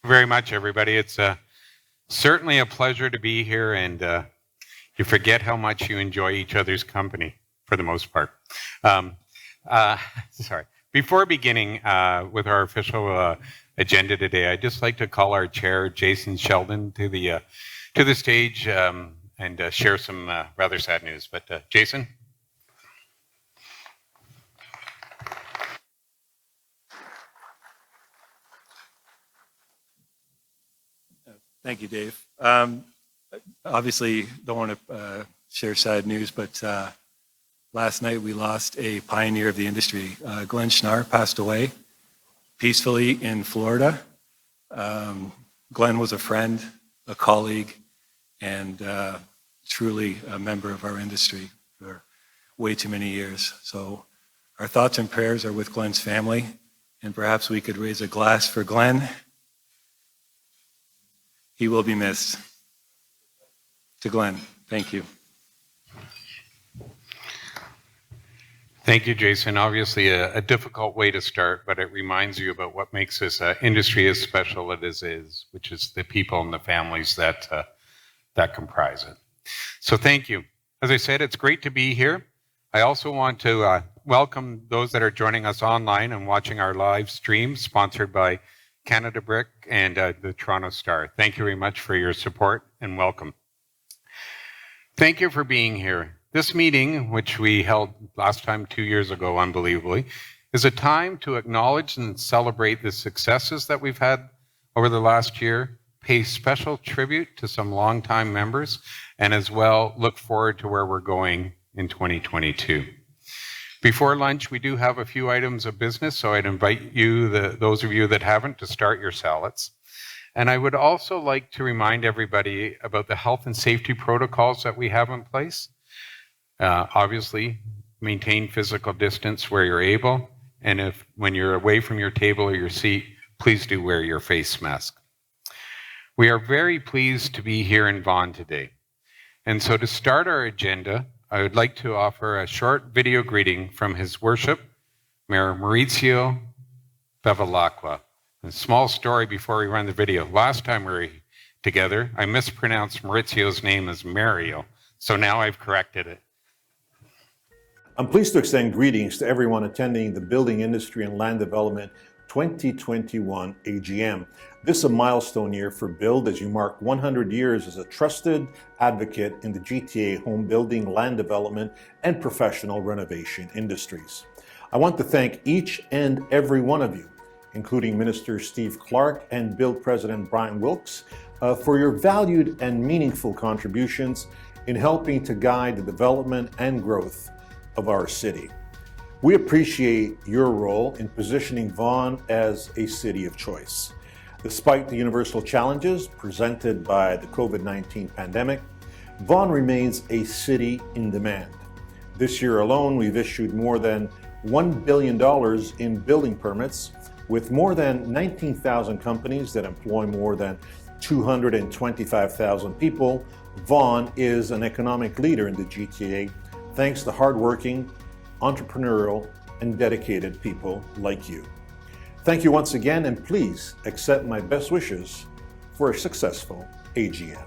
very much, everybody. It's certainly a pleasure to be here, and you forget how much you enjoy each other's company for the most part. Sorry. Before beginning with our official agenda today, I'd just like to call our chair, Jason Sheldon, to the stage and share some rather sad news. But Jason? Thank you, Dave. Obviously, don't want to share sad news, but last night we lost a pioneer of the industry. Glenn Schnarr passed away peacefully in Florida. Glenn was a friend, a colleague, and truly a member of our industry for way too many years. So our thoughts and prayers are with Glenn's family, and perhaps we could raise a glass for Glenn. He will be missed. To Glenn, thank you. Thank you, Jason. Obviously a difficult way to start, but it reminds you about what makes this industry as special as it is, which is the people and the families that comprise it. So thank you. As I said, it's great to be here. I also want to welcome those that are joining us online and watching our live stream sponsored by Canada Brick and the Toronto Star. Thank you very much for your support and welcome. Thank you for being here. This meeting, which we held last time 2 years ago, unbelievably, is a time to acknowledge and celebrate the successes that we've had over the last year, pay special tribute to some longtime members, and as well look forward to where we're going in 2022. Before lunch, we do have a few items of business, so I'd invite you, those of you that haven't, to start your salads. And I would also like to remind everybody about the health and safety protocols that we have in place. Obviously, maintain physical distance where you're able, and when you're away from your table or your seat, please do wear your face mask. We are very pleased to be here in Vaughan today. And so to start our agenda, I would like to offer a short video greeting from His Worship, Mayor Maurizio Bevilacqua. A small story before we run the video. Last time we were together, I mispronounced Maurizio's name as Mario, so now I've corrected it. I'm pleased to extend greetings to everyone attending the Building Industry and Land Development 2021 AGM. This is a milestone year for BILD as you mark 100 years as a trusted advocate in the GTA home building, land development, and professional renovation industries. I want to thank each and every one of you, including Minister Steve Clark and BILD President Brian Wilkes, for your valued and meaningful contributions in helping to guide the development and growth of our city. We appreciate your role in positioning Vaughan as a city of choice. Despite the universal challenges presented by the COVID-19 pandemic, Vaughan remains a city in demand. This year alone, we've issued more than $1 billion in building permits, with more than 19,000 companies that employ more than 225,000 people. Vaughan is an economic leader in the GTA, thanks to hardworking, entrepreneurial, and dedicated people like you. Thank you once again, and please accept my best wishes for a successful AGM.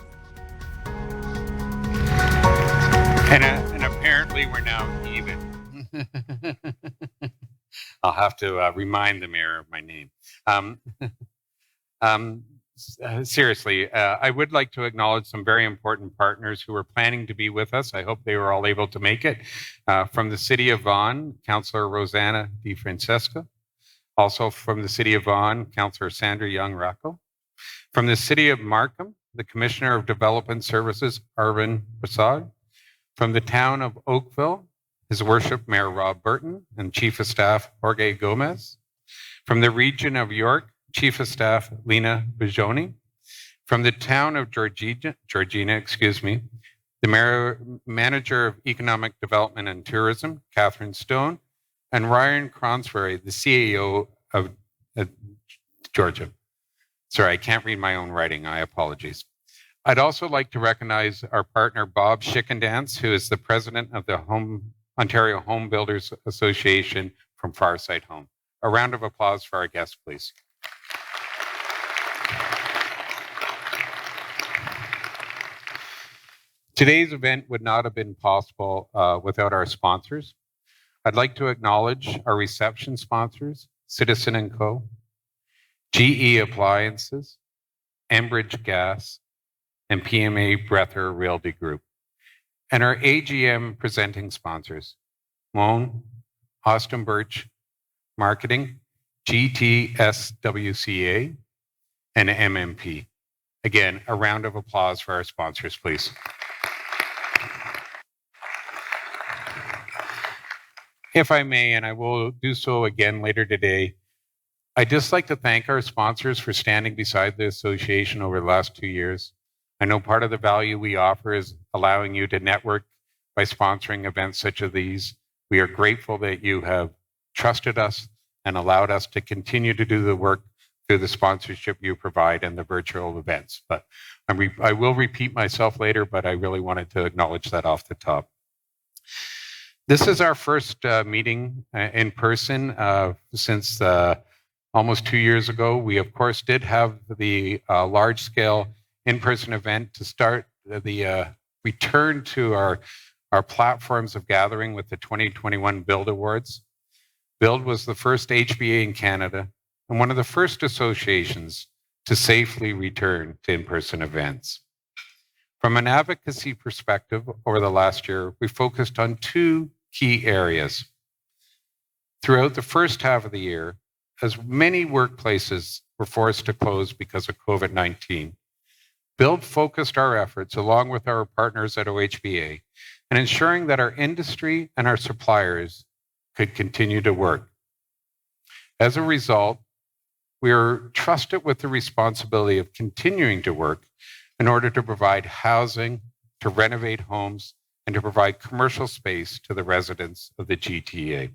And apparently we're now even. I'll have to remind the mayor of my name. Seriously, I would like to acknowledge some very important partners who are planning to be with us. I hope they were all able to make it. From the City of Vaughan, Councillor Rosanna Di Francesco. Also from the City of Vaughan, Councillor Sandra Young-Racco. From the City of Markham, the Commissioner of Development Services, Arvind Prasad. From the Town of Oakville, His Worship Mayor Rob Burton and Chief of Staff Jorge Gomez. From the Region of York, Chief of Staff Lena Bajoni. From the Town of Georgina, the Manager of Economic Development and Tourism, Catherine Stone, and Ryan Cronsbury, the CEO of Georgia. Sorry, I can't read my own writing. I apologize. I'd also like to recognize our partner, Bob Schickendance, who is the president of the Ontario Home Builders Association from Farside Home. A round of applause for our guests, please. Today's event would not have been possible without our sponsors. I'd like to acknowledge our reception sponsors, Citizen & Co., GE Appliances, Enbridge Gas, and PMA Breather Realty Group, and our AGM presenting sponsors, Moan, Austin Birch Marketing, GTSWCA, and MMP. Again, a round of applause for our sponsors, please. If I may, and I will do so again later today, I'd just like to thank our sponsors for standing beside the association over the last 2 years. I know part of the value we offer is allowing you to network by sponsoring events such as these. We are grateful that you have trusted us and allowed us to continue to do the work through the sponsorship you provide and the virtual events. But I will repeat myself later, but I really wanted to acknowledge that off the top. This is our first meeting in person since almost 2 years ago. We, of course, did have the large-scale in-person event to start the return to our platforms of gathering with the 2021 BILD Awards. BILD was the first HBA in Canada and one of the first associations to safely return to in-person events. From an advocacy perspective, over the last year, we focused on 2 key areas. Throughout the first half of the year, as many workplaces were forced to close because of COVID-19, BILD focused our efforts, along with our partners at OHBA, in ensuring that our industry and our suppliers could continue to work. As a result, we are trusted with the responsibility of continuing to work in order to provide housing, to renovate homes, and to provide commercial space to the residents of the GTA.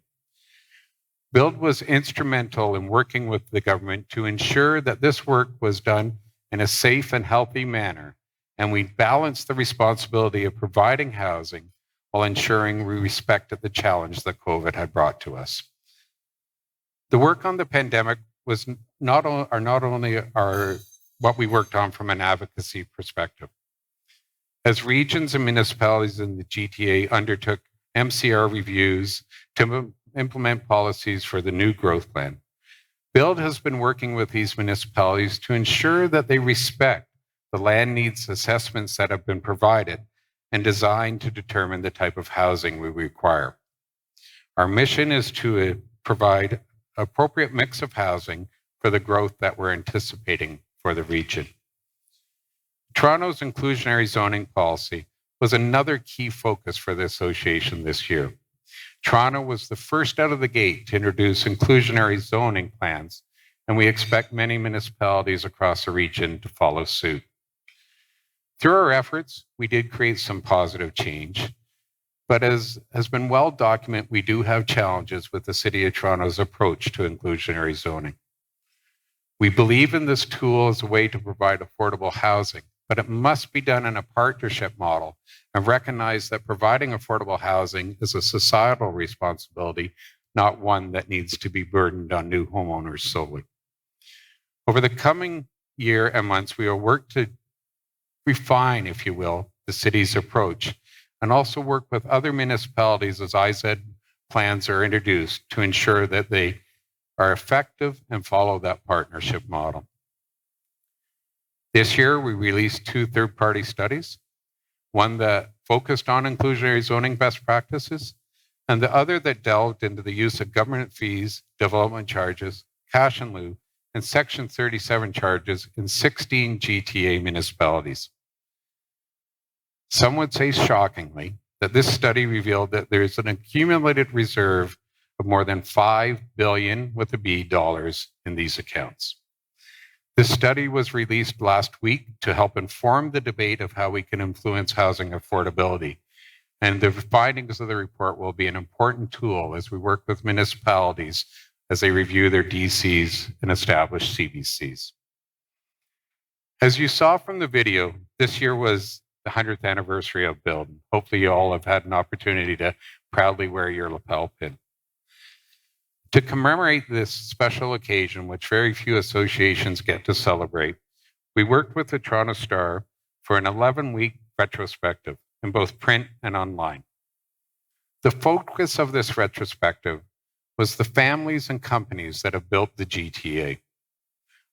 BILD was instrumental in working with the government to ensure that this work was done in a safe and healthy manner, and we balanced the responsibility of providing housing while ensuring we respected the challenge that COVID had brought to us. The work on the pandemic was not only what we worked on from an advocacy perspective. As regions and municipalities in the GTA undertook MCR reviews to implement policies for the new growth plan, BILD has been working with these municipalities to ensure that they respect the land needs assessments that have been provided and designed to determine the type of housing we require. Our mission is to provide appropriate mix of housing for the growth that we're anticipating for the region. Toronto's inclusionary zoning policy was another key focus for the association this year. Toronto was the first out of the gate to introduce inclusionary zoning plans, and we expect many municipalities across the region to follow suit. Through our efforts, we did create some positive change, but as has been well documented, we do have challenges with the City of Toronto's approach to inclusionary zoning. We believe in this tool as a way to provide affordable housing, but it must be done in a partnership model and recognize that providing affordable housing is a societal responsibility, not one that needs to be burdened on new homeowners solely. Over the coming year and months, we will work to refine, if you will, the city's approach and also work with other municipalities as IZ plans are introduced to ensure that they are effective and follow that partnership model. This year, we released 2 third-party studies, one that focused on inclusionary zoning best practices, and the other that delved into the use of government fees, development charges, cash in lieu, and Section 37 charges in 16 GTA municipalities. Some would say shockingly that this study revealed that there's an accumulated reserve of more than $5 billion with a B dollars in these accounts. This study was released last week to help inform the debate of how we can influence housing affordability. And the findings of the report will be an important tool as we work with municipalities as they review their DCs and establish CBCs. As you saw from the video, this year was the 100th anniversary of BILD. Hopefully you all have had an opportunity to proudly wear your lapel pin. To commemorate this special occasion, which very few associations get to celebrate, we worked with the Toronto Star for an 11-week retrospective in both print and online. The focus of this retrospective was the families and companies that have built the GTA.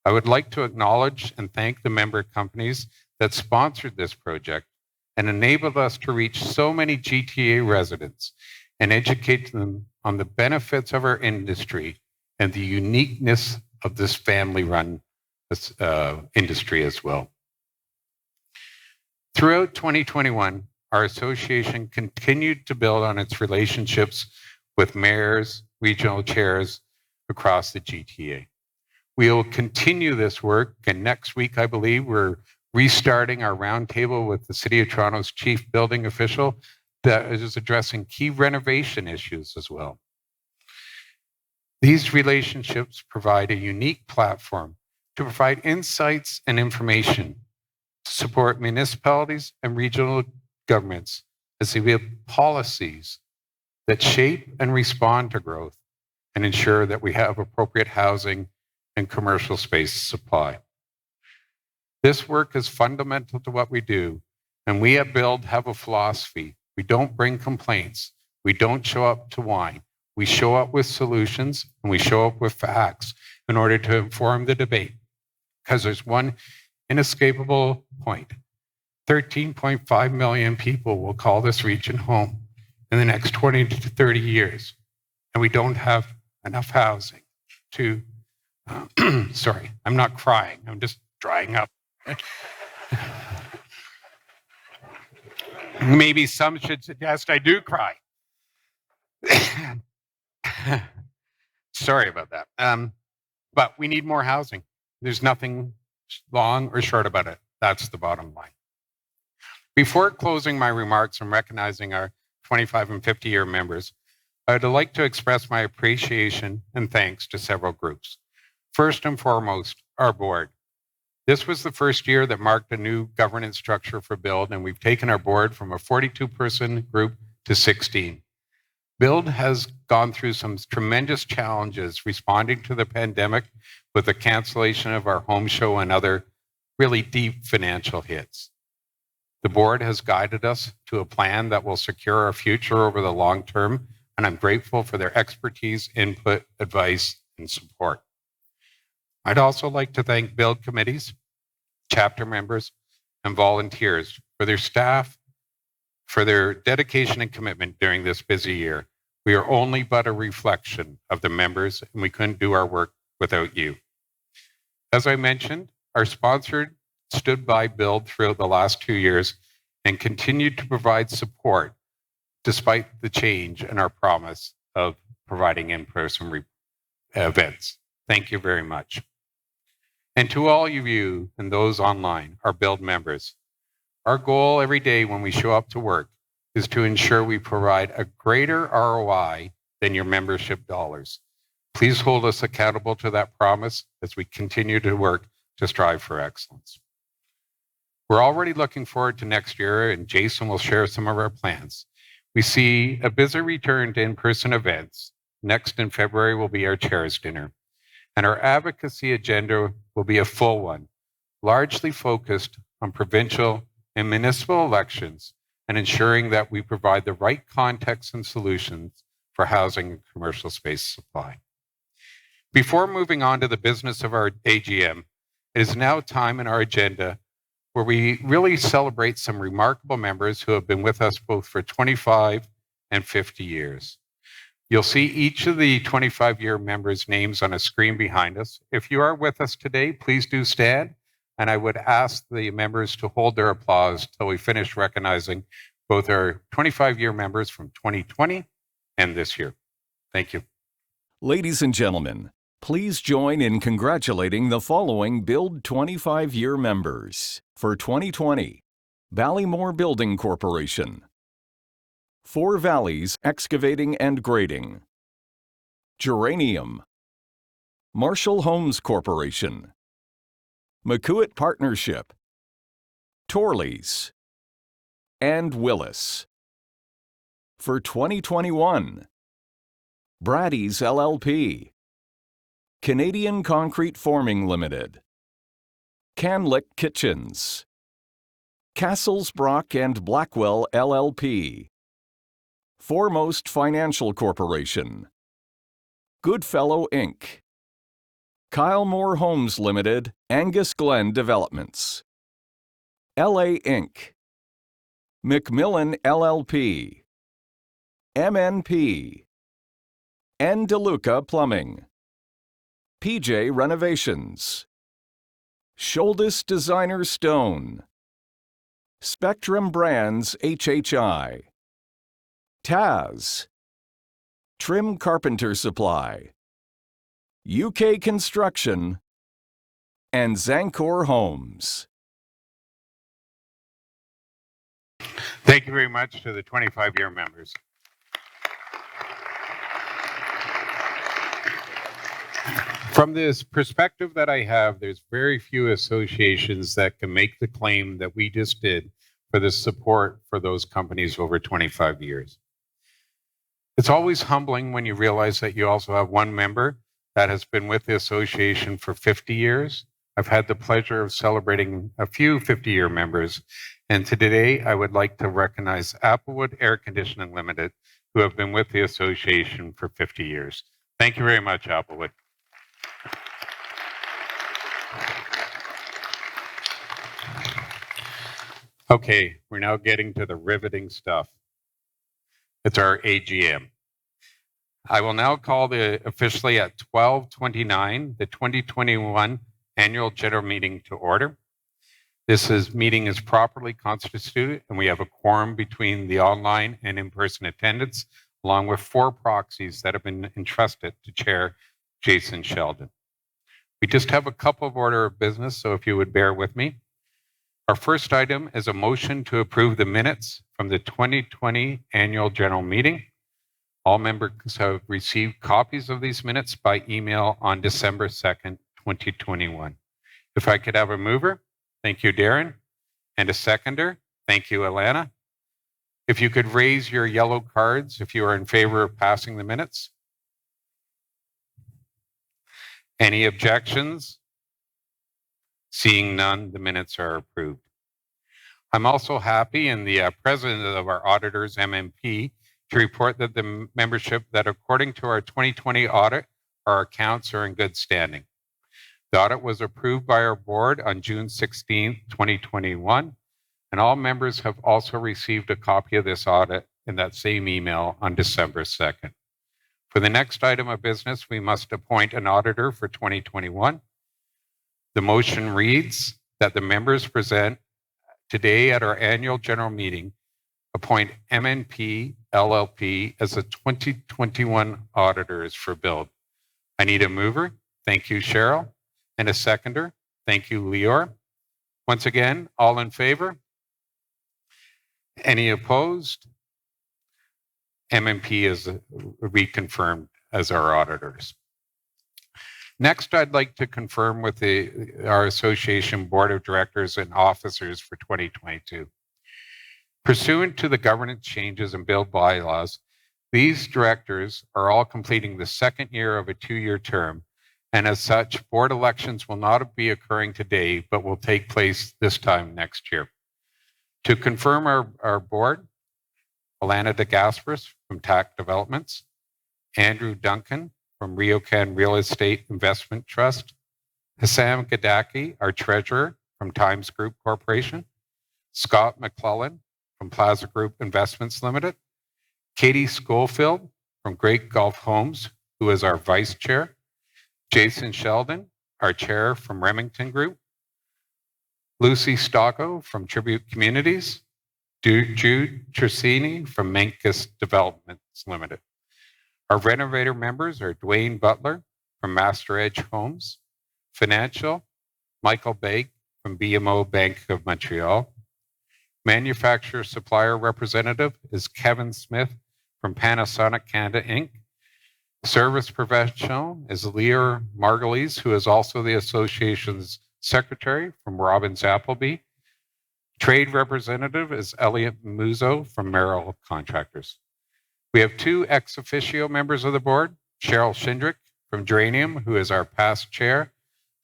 I would like to acknowledge and thank the member companies that sponsored this project and enabled us to reach so many GTA residents and educate them on the benefits of our industry and the uniqueness of this family-run industry as well. Throughout 2021, our association continued to build on its relationships with mayors, regional chairs across the GTA. We will continue this work, and next week, I believe, we're restarting our roundtable with the City of Toronto's chief building official that is addressing key renovation issues as well. These relationships provide a unique platform to provide insights and information to support municipalities and regional governments as they build policies that shape and respond to growth and ensure that we have appropriate housing and commercial space supply. This work is fundamental to what we do, and we at BILD have a philosophy. We don't bring complaints. We don't show up to whine. We show up with solutions, and we show up with facts in order to inform the debate. Because there's one inescapable point. 13.5 million people will call this region home in the next 20 to 30 years, and we don't have enough housing to, sorry, I'm not crying, I'm just drying up. Maybe some should suggest I do cry. Sorry about that. But we need more housing. There's nothing long or short about it. That's the bottom line. Before closing my remarks and recognizing our 25 and 50-year members, I'd like to express my appreciation and thanks to several groups. First and foremost, our board. This was the first year that marked a new governance structure for BILD, and we've taken our board from a 42-person group to 16. BILD has gone through some tremendous challenges responding to the pandemic with the cancellation of our home show and other really deep financial hits. The board has guided us to a plan that will secure our future over the long term, and I'm grateful for their expertise, input, advice, and support. I'd also like to thank BILD committees, chapter members, and volunteers for their staff, for their dedication and commitment during this busy year. We are only but a reflection of the members, and we couldn't do our work without you. As I mentioned, our sponsor stood by BILD throughout the last 2 years and continued to provide support despite the change in our promise of providing in-person events. Thank you very much. And to all of you and those online, our BILD members, our goal every day when we show up to work is to ensure we provide a greater ROI than your membership dollars. Please hold us accountable to that promise as we continue to work to strive for excellence. We're already looking forward to next year, and Jason will share some of our plans. We see a busy return to in-person events. Next in February will be our Chairs Dinner. And our advocacy agenda will be a full one, largely focused on provincial and municipal elections and ensuring that we provide the right context and solutions for housing and commercial space supply. Before moving on to the business of our AGM, it is now time in our agenda where we really celebrate some remarkable members who have been with us both for 25 and 50 years. You'll see each of the 25-year members' names on a screen behind us. If you are with us today, please do stand, and I would ask the members to hold their applause till we finish recognizing both our 25-year members from 2020 and this year. Thank you. Ladies and gentlemen, please join in congratulating the following BILD 25-year members. For 2020, Ballymore Building Corporation, Four Valleys Excavating and Grading, Geranium, Marshall Homes Corporation, McCoot Partnership, Torley's, and Willis. For 2021, Brady's LLP, Canadian Concrete Forming Limited, Canlick Kitchens, Castles, Brock and Blackwell LLP, Foremost Financial Corporation, Goodfellow Inc., Kyle Moore Homes Limited, Angus Glen Developments, LA Inc., Macmillan LLP, MNP, N. DeLuca Plumbing, PJ Renovations, Sholdis Designer Stone, Spectrum Brands HHI, Taz, Trim Carpenter Supply, UK Construction, and Zancor Homes. Thank you very much to the 25-year members. From this perspective that I have, there's very few associations that can make the claim that we just did for the support for those companies over 25 years. It's always humbling when you realize that you also have one member that has been with the association for 50 years. I've had the pleasure of celebrating a few 50-year members, and today I would like to recognize Applewood Air Conditioning Limited, who have been with the association for 50 years. Thank you very much, Applewood. Okay, we're now getting to the riveting stuff. It's our AGM. I will now call officially at 12:29 the 2021 Annual General Meeting to order. This meeting is properly constituted, and we have a quorum between the online and in-person attendance, along with 4 proxies that have been entrusted to Chair Jason Sheldon. We just have a couple of order of business, so if you would bear with me. Our first item is a motion to approve the minutes from the 2020 Annual General Meeting. All members have received copies of these minutes by email on December 2nd, 2021. If I could have a mover, thank you, Darren, and a seconder, thank you, Alana. If you could raise your yellow cards if you are in favor of passing the minutes. Any objections? Seeing none, the minutes are approved. I'm also happy in the president of our auditors, MMP, to report that the membership that according to our 2020 audit, our accounts are in good standing. The audit was approved by our board on June 16, 2021, and all members have also received a copy of this audit in that same email on December 2nd. For the next item of business, we must appoint an auditor for 2021. The motion reads that the members present today at our annual general meeting appoint MNP LLP as the 2021 auditors for BILD. I need a mover. Thank you, Cheryl. And a seconder. Thank you, Lior. Once again, all in favor? Any opposed? MNP is reconfirmed as our auditors. Next, I'd like to confirm with our association board of directors and officers for 2022. Pursuant to the governance changes and BILD bylaws, these directors are all completing the second year of a 2-year term, and as such, board elections will not be occurring today, but will take place this time next year. To confirm our board, Alana de Gasperis from TAC Developments, Andrew Duncan from RioCan Real Estate Investment Trust, Hassam Gadaki, our treasurer from Times Group Corporation, Scott McClellan from Plaza Group Investments Limited, Katie Schofield from Great Gulf Homes, who is our vice chair, Jason Sheldon, our chair from Remington Group, Lucy Stocco from Tribute Communities, Jude Trissini from Menkes Developments Limited. Our renovator members are Dwayne Butler from Master Edge Homes, Financial, Michael Begg from BMO Bank of Montreal. Manufacturer supplier representative is Kevin Smith from Panasonic Canada Inc. Service professional is Lear Margulies, who is also the association's secretary from Robbins Appleby. Trade representative is Elliot Muzo from Merrill Contractors. We have 2 ex officio members of the board, Cheryl Shindrick from Geranium, who is our past chair,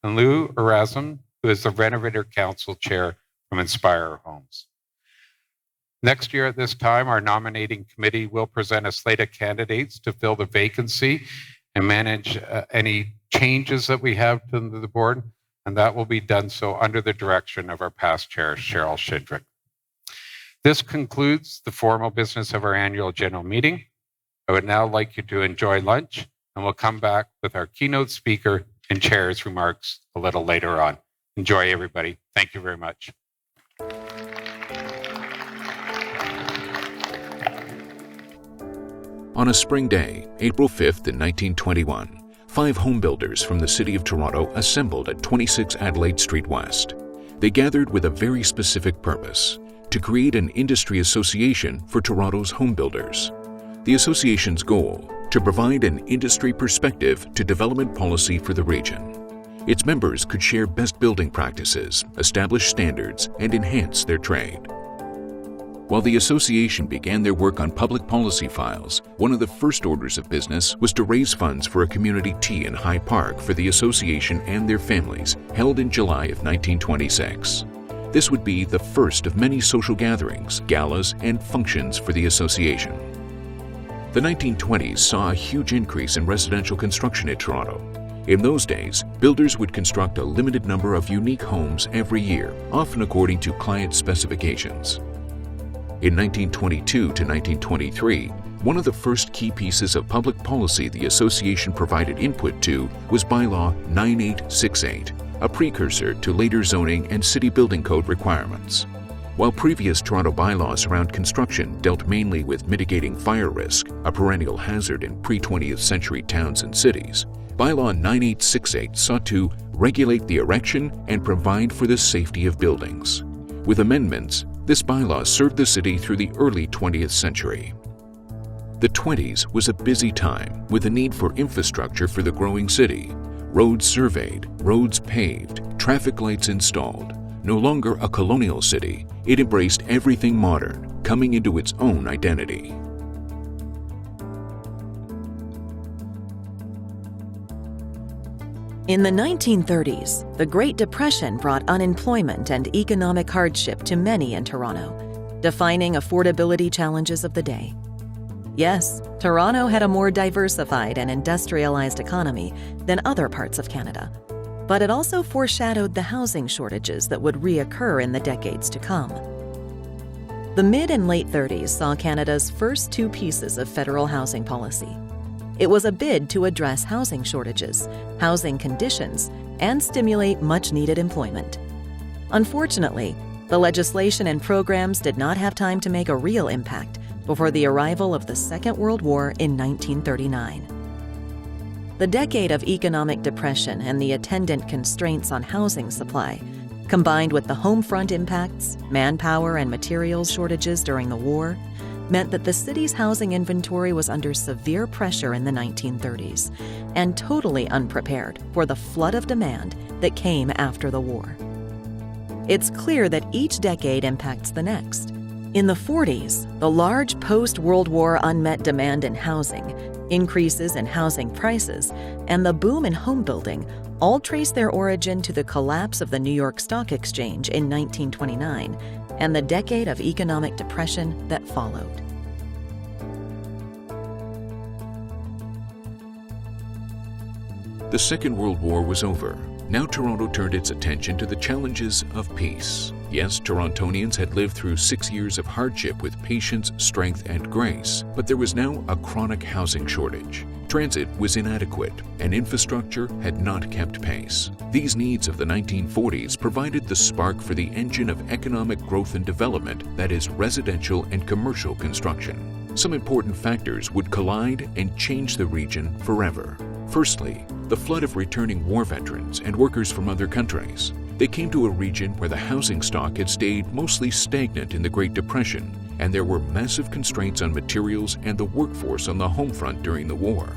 and Lou Erasm, who is the Renovator Council chair from Inspire Homes. Next year at this time, our nominating committee will present a slate of candidates to fill the vacancy and manage any changes that we have to the board, and that will be done so under the direction of our past chair, Cheryl Shidrick. This concludes the formal business of our annual general meeting. I would now like you to enjoy lunch, and we'll come back with our keynote speaker and chair's remarks a little later on. Enjoy, everybody. Thank you very much. On a spring day, April 5th in 1921, 5 home builders from the City of Toronto assembled at 26 Adelaide Street West. They gathered with a very specific purpose: to create an industry association for Toronto's home builders. The association's goal: to provide an industry perspective to development policy for the region. Its members could share best building practices, establish standards, and enhance their trade. While the association began their work on public policy files, one of the first orders of business was to raise funds for a community tea in High Park for the association and their families, held in July of 1926. This would be the first of many social gatherings, galas, and functions for the association. The 1920s saw a huge increase in residential construction in Toronto. In those days, builders would construct a limited number of unique homes every year, often according to client specifications. In 1922 to 1923, one of the first key pieces of public policy the association provided input to was Bylaw 9868, a precursor to later zoning and city building code requirements. While previous Toronto bylaws around construction dealt mainly with mitigating fire risk, a perennial hazard in pre-20th century towns and cities, Bylaw 9868 sought to regulate the erection and provide for the safety of buildings. With amendments, this bylaw served the city through the early 20th century. The 20s was a busy time with a need for infrastructure for the growing city. Roads surveyed, roads paved, traffic lights installed. No longer a colonial city, it embraced everything modern, coming into its own identity. In the 1930s, the Great Depression brought unemployment and economic hardship to many in Toronto, defining affordability challenges of the day. Yes, Toronto had a more diversified and industrialized economy than other parts of Canada, but it also foreshadowed the housing shortages that would reoccur in the decades to come. The mid and late 30s saw Canada's first 2 pieces of federal housing policy. It was a bid to address housing shortages, housing conditions, and stimulate much-needed employment. Unfortunately, the legislation and programs did not have time to make a real impact before the arrival of the Second World War in 1939. The decade of economic depression and the attendant constraints on housing supply, combined with the home front impacts, manpower and materials shortages during the war, meant that the city's housing inventory was under severe pressure in the 1930s and totally unprepared for the flood of demand that came after the war. It's clear that each decade impacts the next. In the 40s, the large post-World War unmet demand in housing, increases in housing prices, and the boom in home building all trace their origin to the collapse of the New York Stock Exchange in 1929 and the decade of economic depression that followed. The Second World War was over. Now Toronto turned its attention to the challenges of peace. Yes, Torontonians had lived through 6 years of hardship with patience, strength, and grace, but there was now a chronic housing shortage. Transit was inadequate, and infrastructure had not kept pace. These needs of the 1940s provided the spark for the engine of economic growth and development that is residential and commercial construction. Some important factors would collide and change the region forever. Firstly, the flood of returning war veterans and workers from other countries. They came to a region where the housing stock had stayed mostly stagnant in the Great Depression, and there were massive constraints on materials and the workforce on the home front during the war.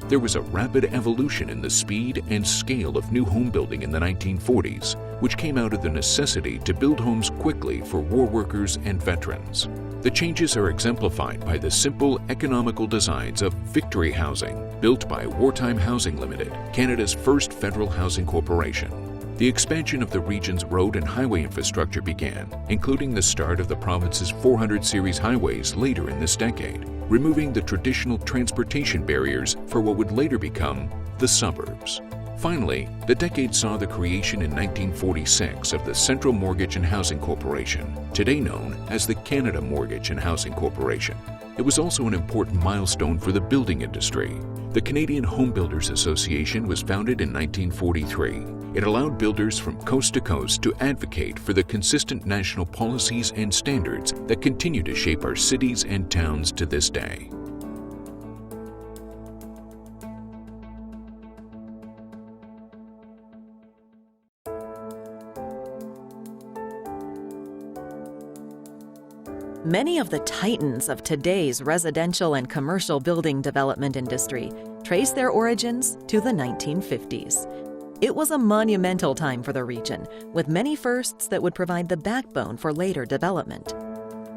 There was a rapid evolution in the speed and scale of new home building in the 1940s, which came out of the necessity to build homes quickly for war workers and veterans. The changes are exemplified by the simple economical designs of Victory Housing, built by Wartime Housing Limited, Canada's first federal housing corporation. The expansion of the region's road and highway infrastructure began, including the start of the province's 400 series highways later in this decade, removing the traditional transportation barriers for what would later become the suburbs. Finally, the decade saw the creation in 1946 of the Central Mortgage and Housing Corporation, today known as the Canada Mortgage and Housing Corporation. It was also an important milestone for the building industry. The Canadian Home Builders Association was founded in 1943. It allowed builders from coast to coast to advocate for the consistent national policies and standards that continue to shape our cities and towns to this day. Many of the titans of today's residential and commercial building development industry trace their origins to the 1950s. It was a monumental time for the region, with many firsts that would provide the backbone for later development.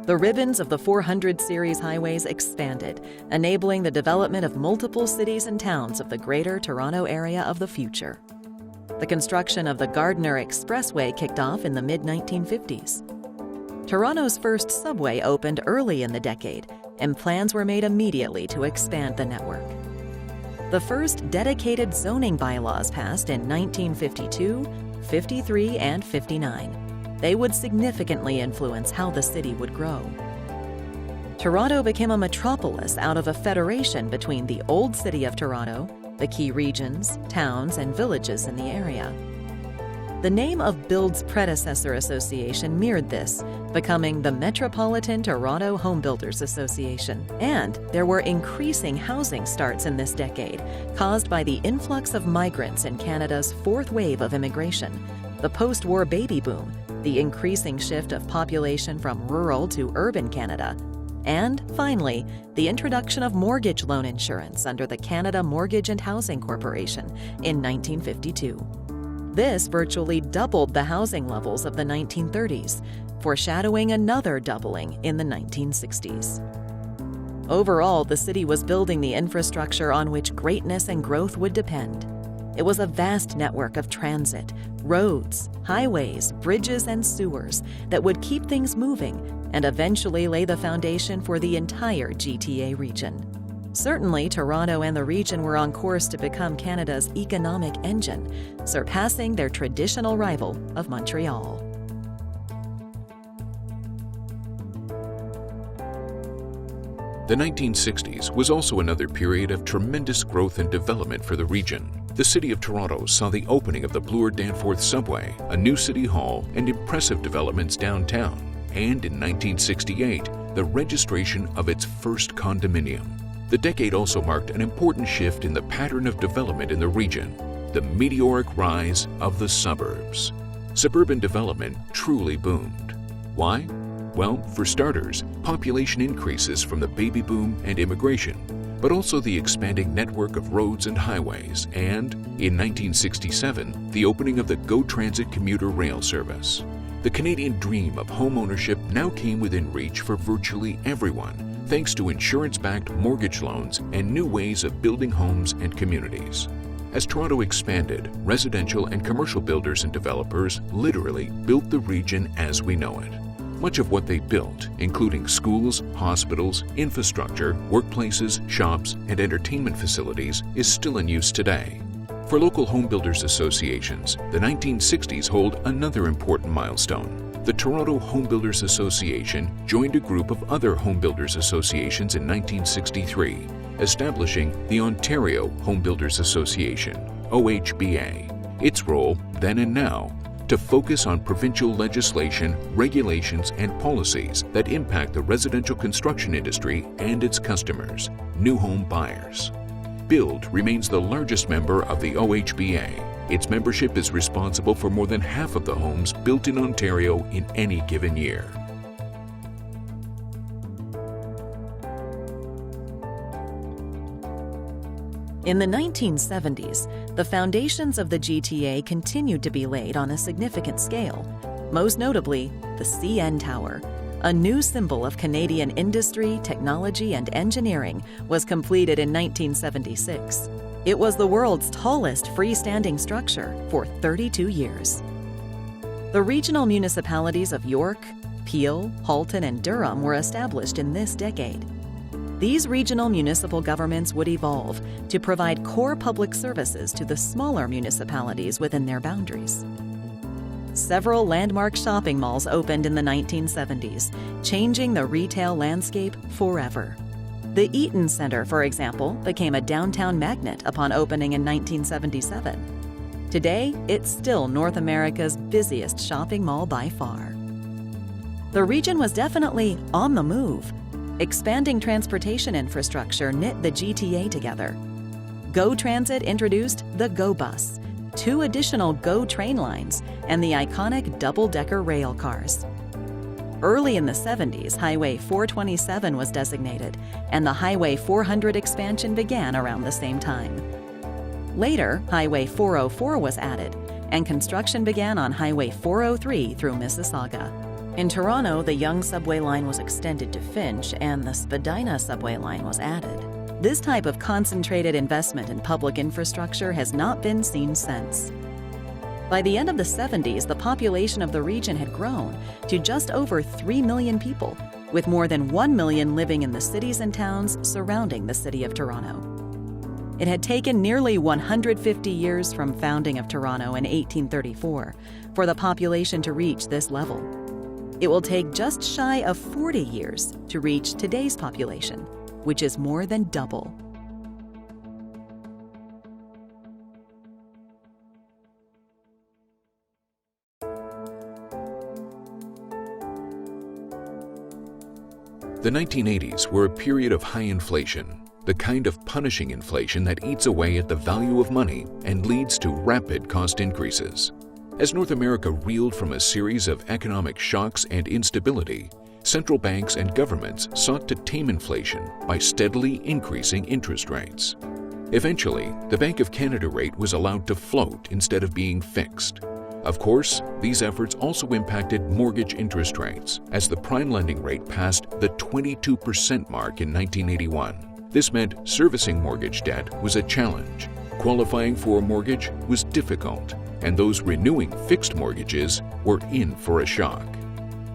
The ribbons of the 400 series highways expanded, enabling the development of multiple cities and towns of the Greater Toronto Area of the future. The construction of the Gardiner Expressway kicked off in the mid-1950s. Toronto's first subway opened early in the decade, and plans were made immediately to expand the network. The first dedicated zoning bylaws passed in 1952, 53, and 59. They would significantly influence how the city would grow. Toronto became a metropolis out of a federation between the Old City of Toronto, the key regions, towns, and villages in the area. The name of BILD's predecessor association mirrored this, becoming the Metropolitan Toronto Home Builders Association. And there were increasing housing starts in this decade, caused by the influx of migrants in Canada's fourth wave of immigration, the post-war baby boom, the increasing shift of population from rural to urban Canada, and finally, the introduction of mortgage loan insurance under the Canada Mortgage and Housing Corporation in 1952. This virtually doubled the housing levels of the 1930s, foreshadowing another doubling in the 1960s. Overall, the city was building the infrastructure on which greatness and growth would depend. It was a vast network of transit, roads, highways, bridges, and sewers that would keep things moving and eventually lay the foundation for the entire GTA region. Certainly, Toronto and the region were on course to become Canada's economic engine, surpassing their traditional rival of Montreal. The 1960s was also another period of tremendous growth and development for the region. The City of Toronto saw the opening of the Bloor-Danforth subway, a new city hall, and impressive developments downtown, and in 1968, the registration of its first condominium. The decade also marked an important shift in the pattern of development in the region, the meteoric rise of the suburbs. Suburban development truly boomed. Why? Well, for starters, population increases from the baby boom and immigration, but also the expanding network of roads and highways, and, in 1967, the opening of the GO Transit commuter rail service. The Canadian dream of home ownership now came within reach for virtually everyone, thanks to insurance-backed mortgage loans and new ways of building homes and communities. As Toronto expanded, residential and commercial builders and developers literally built the region as we know it. Much of what they built, including schools, hospitals, infrastructure, workplaces, shops, and entertainment facilities, is still in use today. For local home builders associations, the 1960s hold another important milestone. The Toronto Home Builders Association joined a group of other home builders associations in 1963, establishing the Ontario Home Builders Association, OHBA. Its role, then and now, to focus on provincial legislation, regulations, and policies that impact the residential construction industry and its customers, new home buyers. BILD remains the largest member of the OHBA. Its membership is responsible for more than half of the homes built in Ontario in any given year. In the 1970s, the foundations of the GTA continued to be laid on a significant scale, most notably the CN Tower. A new symbol of Canadian industry, technology, and engineering was completed in 1976. It was the world's tallest freestanding structure for 32 years. The regional municipalities of York, Peel, Halton, and Durham were established in this decade. These regional municipal governments would evolve to provide core public services to the smaller municipalities within their boundaries. Several landmark shopping malls opened in the 1970s, changing the retail landscape forever. The Eaton Center, for example, became a downtown magnet upon opening in 1977. Today, it's still North America's busiest shopping mall by far. The region was definitely on the move. Expanding transportation infrastructure knit the GTA together. GO Transit introduced the GO Bus, 2 additional GO train lines, and the iconic double-decker rail cars. Early in the 70s, Highway 427 was designated, and the Highway 400 expansion began around the same time. Later, Highway 404 was added, and construction began on Highway 403 through Mississauga. In Toronto, the Yonge subway line was extended to Finch, and the Spadina subway line was added. This type of concentrated investment in public infrastructure has not been seen since. By the end of the 70s, the population of the region had grown to just over 3 million people, with more than 1 million living in the cities and towns surrounding the city of Toronto. It had taken nearly 150 years from founding of Toronto in 1834 for the population to reach this level. It will take just shy of 40 years to reach today's population, which is more than double. The 1980s were a period of high inflation, the kind of punishing inflation that eats away at the value of money and leads to rapid cost increases. As North America reeled from a series of economic shocks and instability, central banks and governments sought to tame inflation by steadily increasing interest rates. Eventually, the Bank of Canada rate was allowed to float instead of being fixed. Of course, these efforts also impacted mortgage interest rates, as the prime lending rate passed the 22% mark in 1981. This meant servicing mortgage debt was a challenge. Qualifying for a mortgage was difficult, and those renewing fixed mortgages were in for a shock.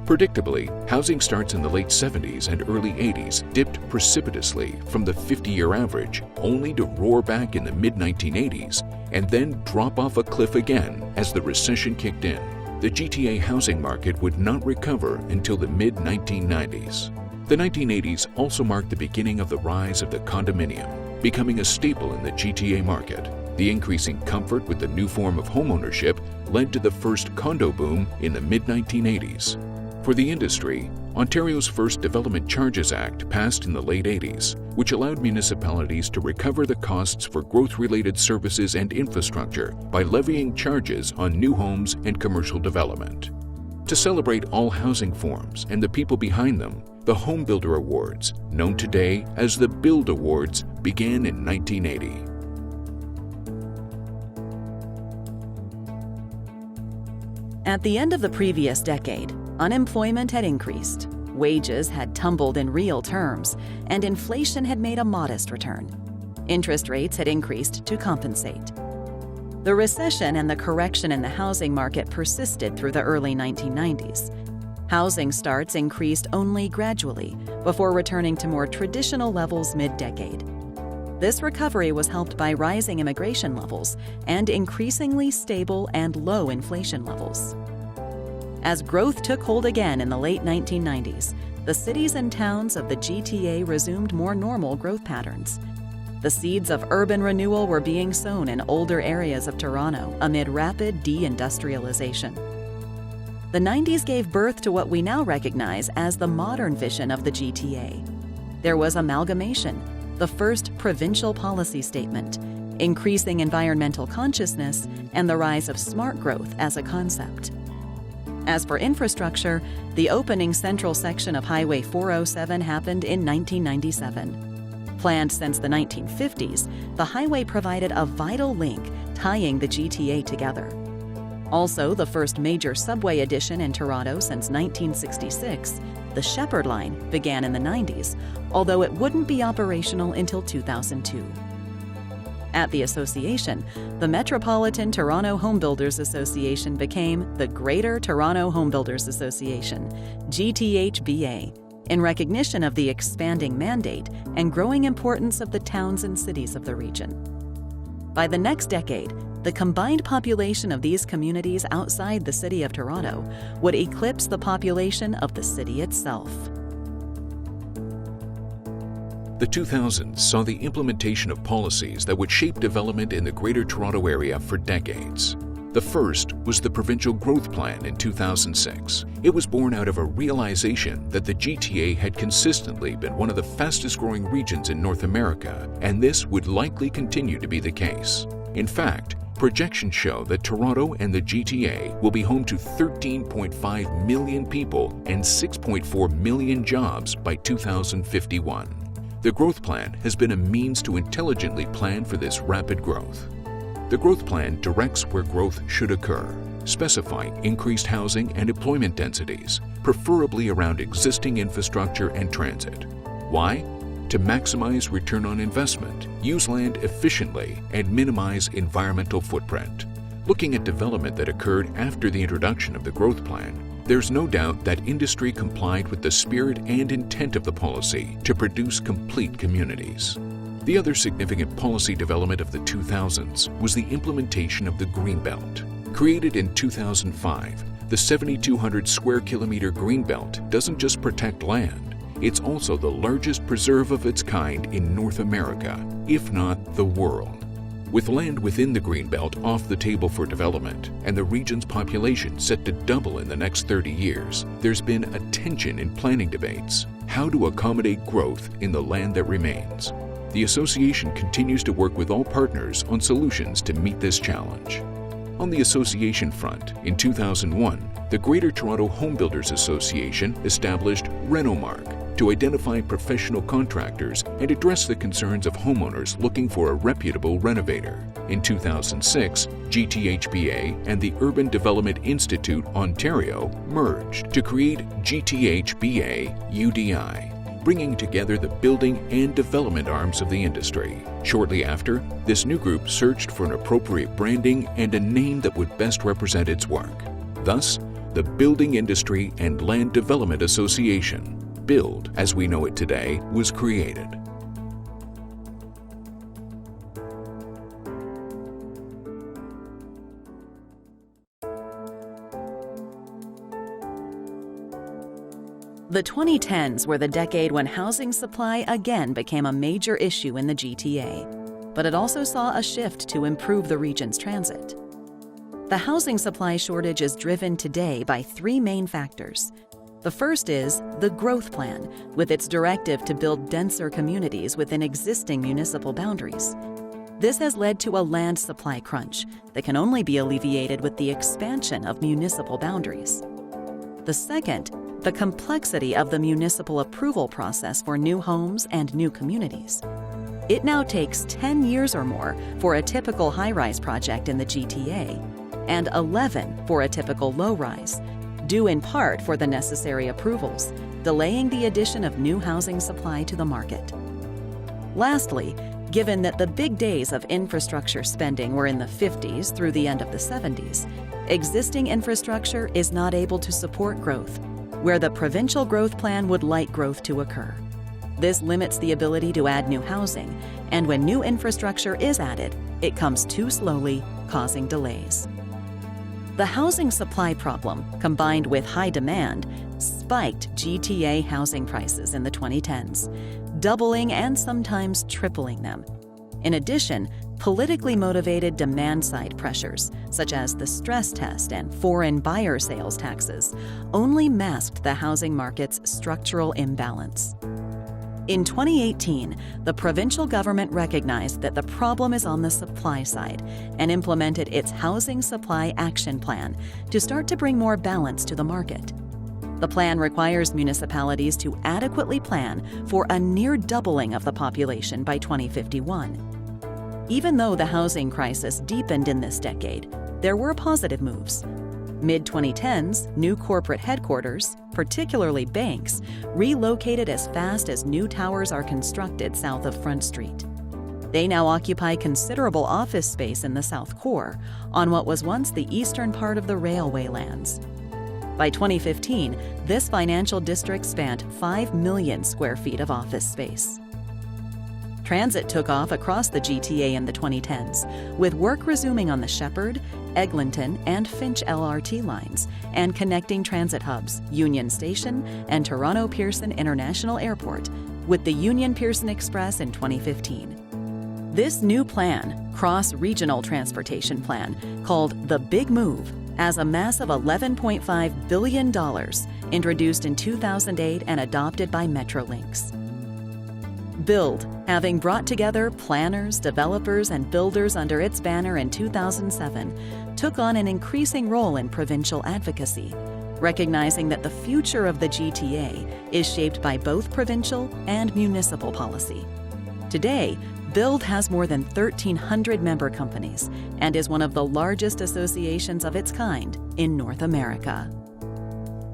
Predictably, housing starts in the late 70s and early 80s dipped precipitously from the 50-year average, only to roar back in the mid-1980s and then drop off a cliff again as the recession kicked in. The GTA housing market would not recover until the mid-1990s. The 1980s also marked the beginning of the rise of the condominium, becoming a staple in the GTA market. The increasing comfort with the new form of homeownership led to the first condo boom in the mid-1980s. For the industry, Ontario's first Development Charges Act passed in the late 80s, which allowed municipalities to recover the costs for growth-related services and infrastructure by levying charges on new homes and commercial development. To celebrate all housing forms and the people behind them, the Home Builder Awards, known today as the BILD Awards, began in 1980. At the end of the previous decade, unemployment had increased, wages had tumbled in real terms, and inflation had made a modest return. Interest rates had increased to compensate. The recession and the correction in the housing market persisted through the early 1990s. Housing starts increased only gradually before returning to more traditional levels mid-decade. This recovery was helped by rising immigration levels and increasingly stable and low inflation levels. As growth took hold again in the late 1990s, the cities and towns of the GTA resumed more normal growth patterns. The seeds of urban renewal were being sown in older areas of Toronto amid rapid deindustrialization. The 90s gave birth to what we now recognize as the modern vision of the GTA. There was amalgamation, the first provincial policy statement, increasing environmental consciousness, and the rise of smart growth as a concept. As for infrastructure, the opening central section of Highway 407 happened in 1997. Planned since the 1950s, the highway provided a vital link tying the GTA together. Also, the first major subway addition in Toronto since 1966, the Shepherd Line, began in the 90s, although it wouldn't be operational until 2002. At the association, the Metropolitan Toronto Home Builders Association became the Greater Toronto Home Builders Association, GTHBA, in recognition of the expanding mandate and growing importance of the towns and cities of the region. By the next decade, the combined population of these communities outside the City of Toronto would eclipse the population of the city itself. The 2000s saw the implementation of policies that would shape development in the Greater Toronto Area for decades. The first was the Provincial Growth Plan in 2006. It was born out of a realization that the GTA had consistently been one of the fastest-growing regions in North America, and this would likely continue to be the case. In fact, projections show that Toronto and the GTA will be home to 13.5 million people and 6.4 million jobs by 2051. The Growth Plan has been a means to intelligently plan for this rapid growth. The Growth Plan directs where growth should occur, specifying increased housing and employment densities, preferably around existing infrastructure and transit. Why? To maximize return on investment, use land efficiently, and minimize environmental footprint. Looking at development that occurred after the introduction of the Growth Plan, there's no doubt that industry complied with the spirit and intent of the policy to produce complete communities. The other significant policy development of the 2000s was the implementation of the Greenbelt. Created in 2005, the 7,200 square kilometer Greenbelt doesn't just protect land, it's also the largest preserve of its kind in North America, if not the world. With land within the Greenbelt off the table for development and the region's population set to double in the next 30 years, there's been a tension in planning debates: how to accommodate growth in the land that remains. The association continues to work with all partners on solutions to meet this challenge. On the association front, in 2001, the Greater Toronto Home Builders Association established Renomark to identify professional contractors and address the concerns of homeowners looking for a reputable renovator. In 2006, GTHBA and the Urban Development Institute Ontario merged to create GTHBA UDI, bringing together the building and development arms of the industry. Shortly after, this new group searched for an appropriate branding and a name that would best represent its work. Thus, the Building Industry and Land Development Association, BILD as we know it today, was created. The 2010s were the decade when housing supply again became a major issue in the GTA, but it also saw a shift to improve the region's transit. The housing supply shortage is driven today by three main factors. The first is the Growth Plan, with its directive to build denser communities within existing municipal boundaries. This has led to a land supply crunch that can only be alleviated with the expansion of municipal boundaries. The second, the complexity of the municipal approval process for new homes and new communities. It now takes 10 years or more for a typical high-rise project in the GTA, and 11 for a typical low-rise, due in part for the necessary approvals, delaying the addition of new housing supply to the market. Lastly, given that the big days of infrastructure spending were in the 50s through the end of the 70s, existing infrastructure is not able to support growth, where the Provincial Growth Plan would like growth to occur. This limits the ability to add new housing, and when new infrastructure is added, it comes too slowly, causing delays. The housing supply problem, combined with high demand, spiked GTA housing prices in the 2010s, doubling and sometimes tripling them. In addition, politically motivated demand-side pressures, such as the stress test and foreign buyer sales taxes, only masked the housing market's structural imbalance. In 2018, the provincial government recognized that the problem is on the supply side and implemented its Housing Supply Action Plan to start to bring more balance to the market. The plan requires municipalities to adequately plan for a near doubling of the population by 2051. Even though the housing crisis deepened in this decade, there were positive moves. Mid-2010s, new corporate headquarters, particularly banks, relocated as fast as new towers are constructed south of Front Street. They now occupy considerable office space in the South Core, on what was once the eastern part of the railway lands. By 2015, this financial district spanned 5 million square feet of office space. Transit took off across the GTA in the 2010s, with work resuming on the Shepherd, Eglinton, and Finch LRT lines, and connecting transit hubs, Union Station and Toronto Pearson International Airport, with the Union Pearson Express in 2015. This new plan, cross-regional transportation plan, called the Big Move, as a massive $11.5 billion, introduced in 2008 and adopted by Metrolinx. BILD, having brought together planners, developers, and builders under its banner in 2007, took on an increasing role in provincial advocacy, recognizing that the future of the GTA is shaped by both provincial and municipal policy. Today, BILD has more than 1,300 member companies and is one of the largest associations of its kind in North America.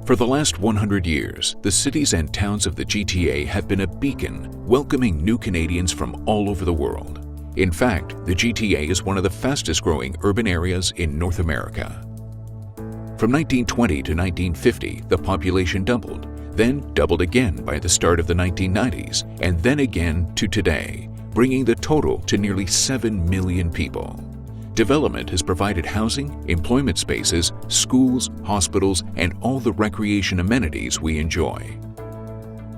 For the last 100 years, the cities and towns of the GTA have been a beacon, welcoming new Canadians from all over the world. In fact, the GTA is one of the fastest-growing urban areas in North America. From 1920 to 1950, the population doubled, then doubled again by the start of the 1990s, and then again to today, bringing the total to nearly 7 million people. Development has provided housing, employment spaces, schools, hospitals, and all the recreation amenities we enjoy.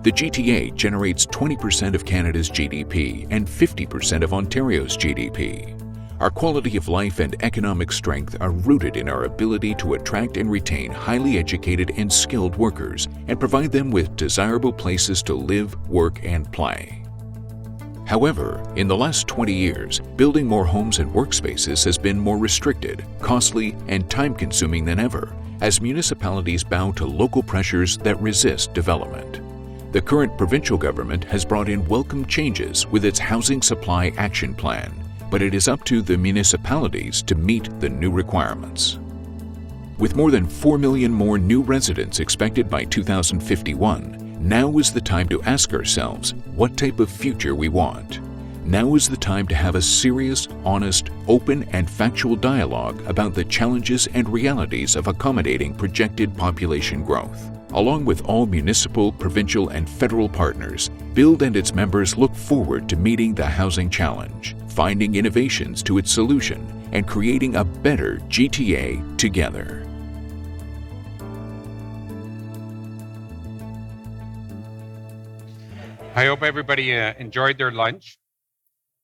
The GTA generates 20% of Canada's GDP and 50% of Ontario's GDP. Our quality of life and economic strength are rooted in our ability to attract and retain highly educated and skilled workers and provide them with desirable places to live, work, and play. However, in the last 20 years, building more homes and workspaces has been more restricted, costly, and time-consuming than ever, as municipalities bow to local pressures that resist development. The current provincial government has brought in welcome changes with its Housing Supply Action Plan, but it is up to the municipalities to meet the new requirements. With more than 4 million more new residents expected by 2051, now is the time to ask ourselves what type of future we want. Now is the time to have a serious, honest, open, and factual dialogue about the challenges and realities of accommodating projected population growth. Along with all municipal, provincial, and federal partners, BILD and its members look forward to meeting the housing challenge, finding innovations to its solution, and creating a better GTA together. I hope everybody enjoyed their lunch.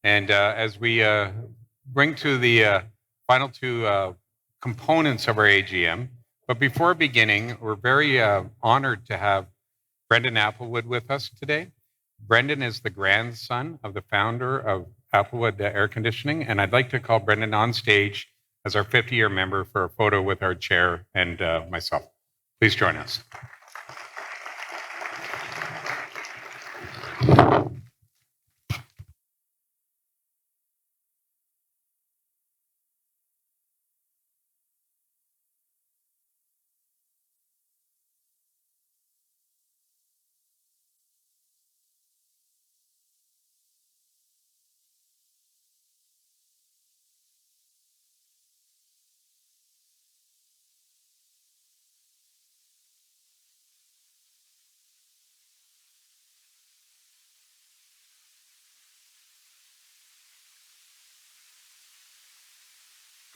And as we bring to the final two components of our AGM, but before beginning, we're very honored to have Brendan Applewood with us today. Brendan is the grandson of the founder of Applewood Air Conditioning, and I'd like to call Brendan on stage as our 50-year member for a photo with our chair and myself. Please join us.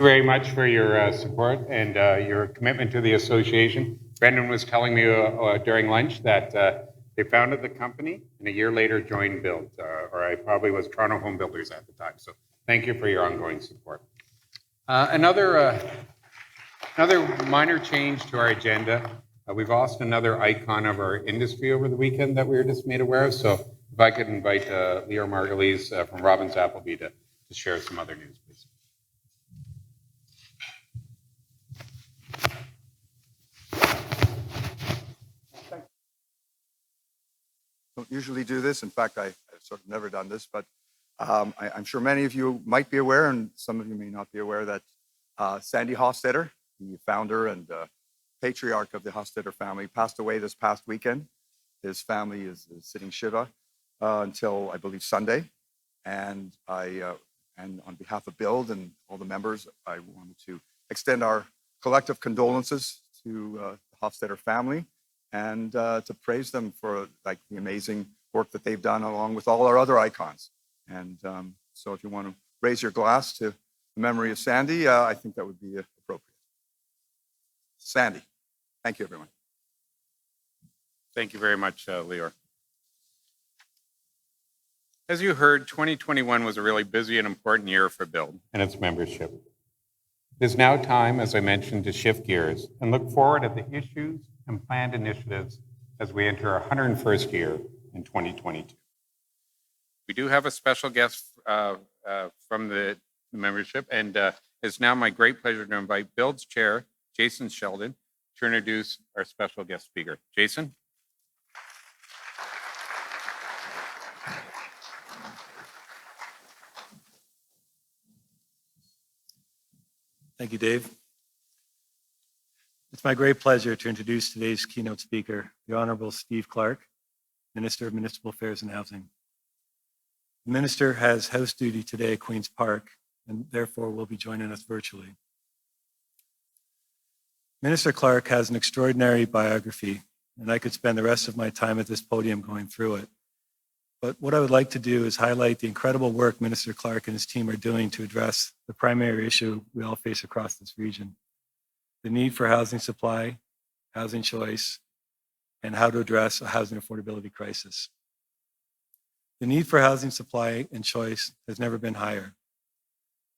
Very much for your support and your commitment to the association. Brendan was telling me during lunch that they founded the company and a year later joined BILD, or I probably was Toronto Home Builders at the time. So thank you for your ongoing support. Another minor change to our agenda. We've lost another icon of our industry over the weekend that we were just made aware of. So if I could invite Leo Margulies from Robbins Appleby to share some other news, please. Don't usually do this. In fact, I've sort of never done this, but I'm sure many of you might be aware, and some of you may not be aware, that Sandy Hostetter, the founder and patriarch of the Hostetter family, passed away this past weekend. His family is sitting Shiva until, I believe, Sunday. And and on behalf of BILD and all the members, I wanted to extend our collective condolences to the Hofstetter family and to praise them for like the amazing work that they've done along with all our other icons. And so if you want to raise your glass to the memory of Sandy, I think that would be appropriate. Sandy. Thank you, everyone. Thank you very much, Lior. As you heard, 2021 was a really busy and important year for BILD and its membership. It is now time, as I mentioned, to shift gears and look forward at the issues and planned initiatives as we enter our 101st year in 2022. We do have a special guest from the membership, and it's now my great pleasure to invite BILD's chair, Jason Sheldon, to introduce our special guest speaker. Jason? Thank you, Dave. It's my great pleasure to introduce today's keynote speaker, the Honorable Steve Clark, Minister of Municipal Affairs and Housing. The Minister has house duty today at Queen's Park and therefore will be joining us virtually. Minister Clark has an extraordinary biography, and I could spend the rest of my time at this podium going through it. But what I would like to do is highlight the incredible work Minister Clark and his team are doing to address the primary issue we all face across this region: the need for housing supply, housing choice, and how to address a housing affordability crisis. The need for housing supply and choice has never been higher.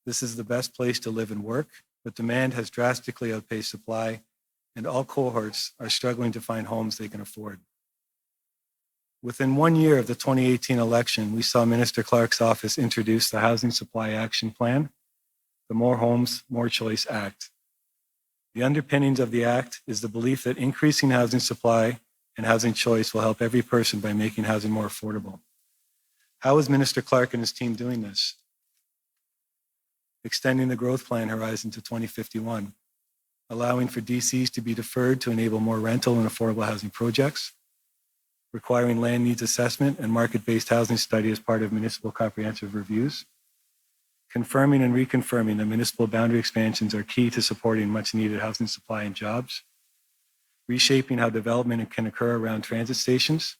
This is the best place to live and work, but demand has drastically outpaced supply, and all cohorts are struggling to find homes they can afford. Within 1 year of the 2018 election, we saw Minister Clark's office introduce the Housing Supply Action Plan, the More Homes, More Choice Act. The underpinnings of the act is the belief that increasing housing supply and housing choice will help every person by making housing more affordable. How is Minister Clark and his team doing this? Extending the growth plan horizon to 2051, allowing for DCs to be deferred to enable more rental and affordable housing projects, requiring land needs assessment and market-based housing study as part of municipal comprehensive reviews, confirming and reconfirming that municipal boundary expansions are key to supporting much-needed housing supply and jobs, reshaping how development can occur around transit stations,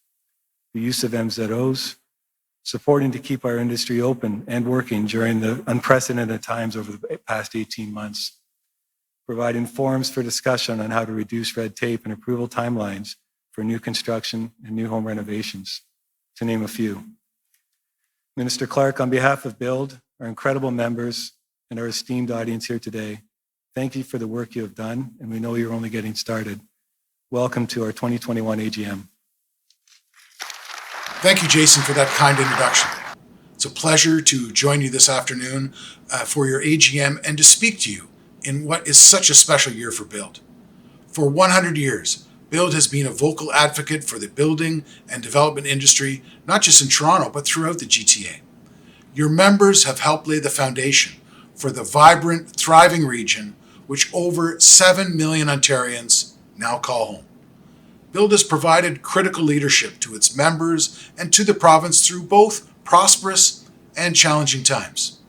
the use of MZOs, supporting to keep our industry open and working during the unprecedented times over the past 18 months, providing forums for discussion on how to reduce red tape and approval timelines for new construction and new home renovations, to name a few. Minister Clark, on behalf of BILD, our incredible members, and our esteemed audience here today, thank you for the work you have done, and we know you're only getting started. Welcome to our 2021 AGM. Thank you, Jason, for that kind introduction. It's a pleasure to join you this afternoon for your AGM and to speak to you in what is such a special year for BILD. For 100 years, BILD has been a vocal advocate for the building and development industry, not just in Toronto, but throughout the GTA. Your members have helped lay the foundation for the vibrant, thriving region, which over 7 million Ontarians now call home. BILD has provided critical leadership to its members and to the province through both prosperous and challenging times.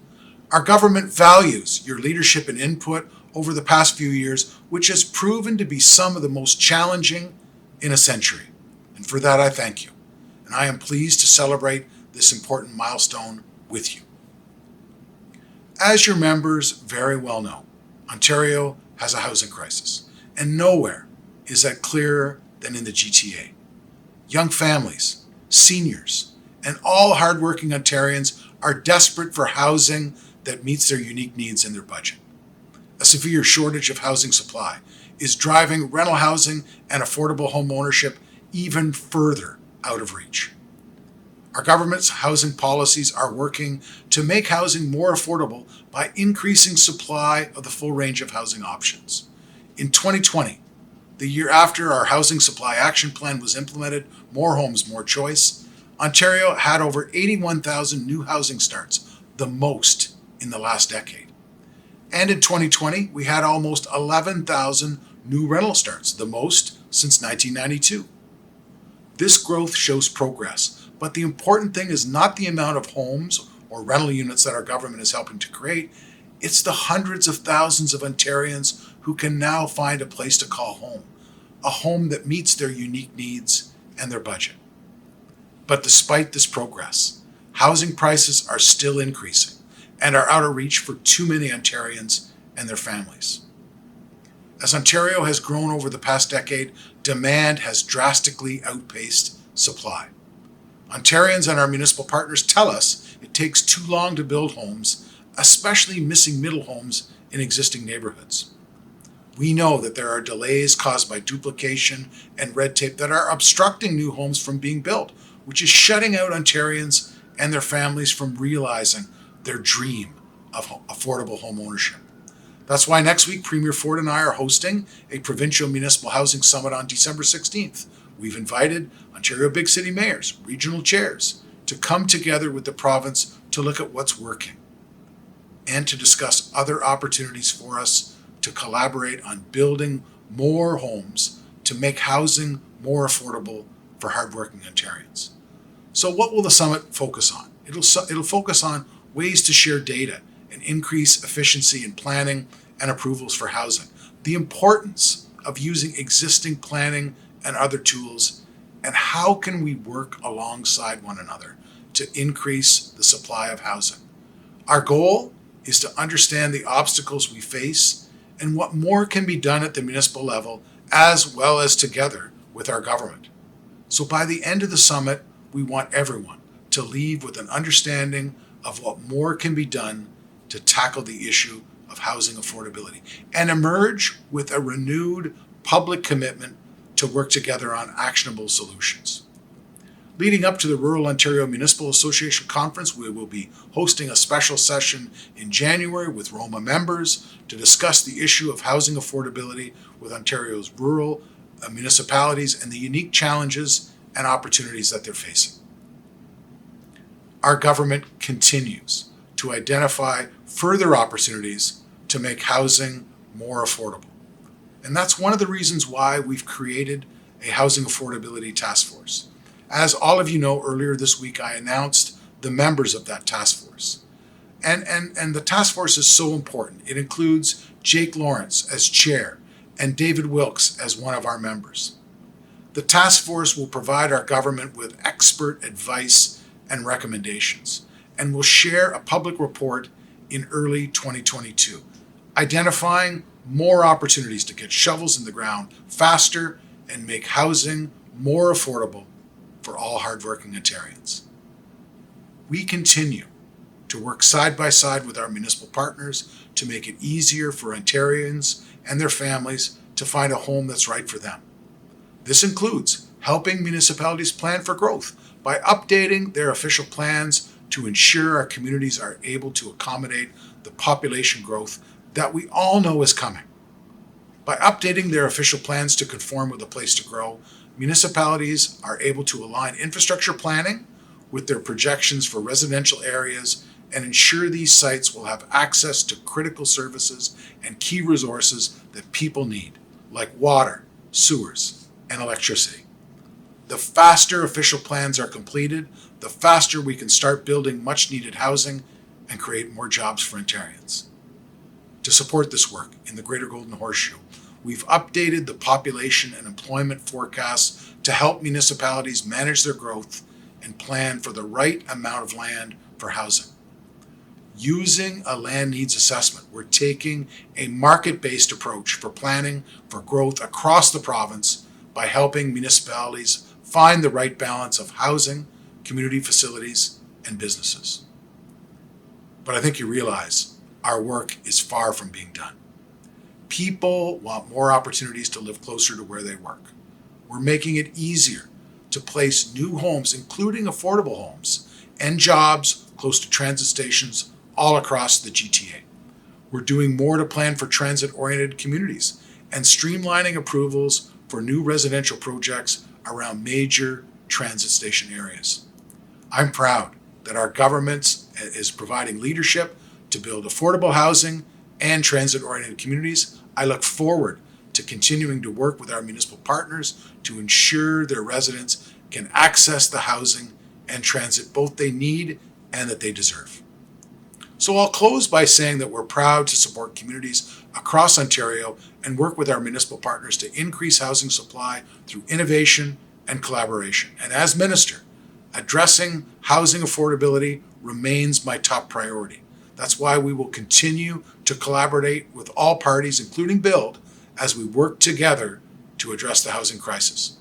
Our government values your leadership and input over the past few years, which has proven to be some of the most challenging in a century. And for that, I thank you. And I am pleased to celebrate this important milestone with you. As your members very well know, Ontario has a housing crisis, and nowhere is that clearer than in the GTA. Young families, seniors, and all hardworking Ontarians are desperate for housing that meets their unique needs and their budget. A severe shortage of housing supply is driving rental housing and affordable home ownership even further out of reach. Our government's housing policies are working to make housing more affordable by increasing supply of the full range of housing options. In 2020, the year after our Housing Supply Action Plan was implemented, More Homes, More Choice, Ontario had over 81,000 new housing starts, the most in the last decade. And in 2020, we had almost 11,000 new rental starts, the most since 1992. This growth shows progress, but the important thing is not the amount of homes or rental units that our government is helping to create. It's the hundreds of thousands of Ontarians who can now find a place to call home, a home that meets their unique needs and their budget. But despite this progress, housing prices are still increasing and are out of reach for too many Ontarians and their families. As Ontario has grown over the past decade, demand has drastically outpaced supply. Ontarians and our municipal partners tell us it takes too long to build homes, especially missing middle homes in existing neighborhoods. We know that there are delays caused by duplication and red tape that are obstructing new homes from being built, which is shutting out Ontarians and their families from realizing their dream of affordable home ownership. That's why next week, Premier Ford and I are hosting a provincial municipal housing summit on December 16th. We've invited Ontario big city mayors, regional chairs, to come together with the province to look at what's working and to discuss other opportunities for us to collaborate on building more homes to make housing more affordable for hardworking Ontarians. So what will the summit focus on? It'll focus on ways to share data and increase efficiency in planning and approvals for housing, the importance of using existing planning and other tools, and how can we work alongside one another to increase the supply of housing. Our goal is to understand the obstacles we face and what more can be done at the municipal level as well as together with our government. So by the end of the summit, we want everyone to leave with an understanding of what more can be done to tackle the issue of housing affordability and emerge with a renewed public commitment to work together on actionable solutions. Leading up to the Rural Ontario Municipal Association Conference, we will be hosting a special session in January with Roma members to discuss the issue of housing affordability with Ontario's rural municipalities and the unique challenges and opportunities that they're facing. Our government continues to identify further opportunities to make housing more affordable. And that's one of the reasons why we've created a housing affordability task force. As all of you know, earlier this week, I announced the members of that task force. And the task force is so important. It includes Jake Lawrence as chair and David Wilkes as one of our members. The task force will provide our government with expert advice and recommendations, and will share a public report in early 2022, identifying more opportunities to get shovels in the ground faster and make housing more affordable for all hardworking Ontarians. We continue to work side by side with our municipal partners to make it easier for Ontarians and their families to find a home that's right for them. This includes helping municipalities plan for growth by updating their official plans to ensure our communities are able to accommodate the population growth that we all know is coming. By updating their official plans to conform with a place to grow, municipalities are able to align infrastructure planning with their projections for residential areas and ensure these sites will have access to critical services and key resources that people need, like water, sewers, and electricity. The faster official plans are completed, the faster we can start building much needed housing and create more jobs for Ontarians. To support this work in the Greater Golden Horseshoe, we've updated the population and employment forecasts to help municipalities manage their growth and plan for the right amount of land for housing. Using a land needs assessment, we're taking a market-based approach for planning for growth across the province by helping municipalities find the right balance of housing, community facilities, and businesses. But I think you realize our work is far from being done. People want more opportunities to live closer to where they work. We're making it easier to place new homes, including affordable homes, and jobs close to transit stations all across the GTA. We're doing more to plan for transit-oriented communities and streamlining approvals for new residential projects around major transit station areas. I'm proud that our government is providing leadership to build affordable housing and transit-oriented communities. I look forward to continuing to work with our municipal partners to ensure their residents can access the housing and transit both they need and that they deserve. So I'll close by saying that we're proud to support communities across Ontario and work with our municipal partners to increase housing supply through innovation and collaboration. And as Minister, addressing housing affordability remains my top priority. That's why we will continue to collaborate with all parties, including BILD, as we work together to address the housing crisis.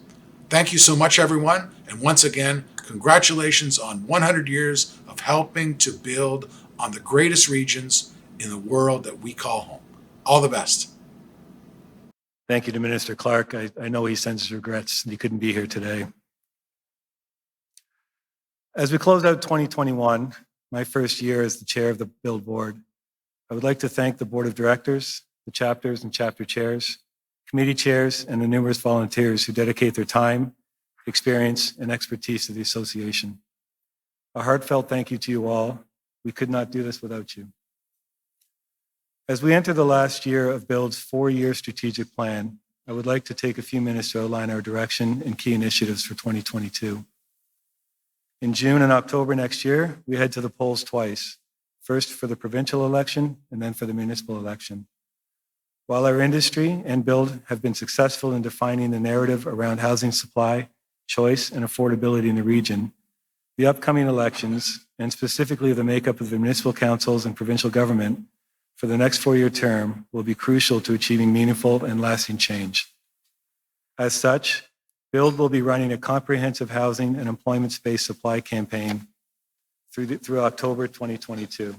Thank you so much, everyone. And once again, congratulations on 100 years of helping to build on the greatest regions in the world that we call home. All the best. Thank you to Minister Clark. I know he sends his regrets and he couldn't be here today. As we close out 2021, my first year as the chair of the BILD board, I would like to thank the board of directors, the chapters and chapter chairs, committee chairs, and the numerous volunteers who dedicate their time, experience, and expertise to the association. A heartfelt thank you to you all. We could not do this without you. As we enter the last year of BILD's 4-year strategic plan, I would like to take a few minutes to outline our direction and key initiatives for 2022. In June and October next year, we head to the polls twice, first for the provincial election and then for the municipal election. While our industry and BILD have been successful in defining the narrative around housing supply, choice, and affordability in the region, the upcoming elections, and specifically the makeup of the municipal councils and provincial government for the next 4-year term, will be crucial to achieving meaningful and lasting change. As such, BILD will be running a comprehensive housing and employment space supply campaign through October 2022.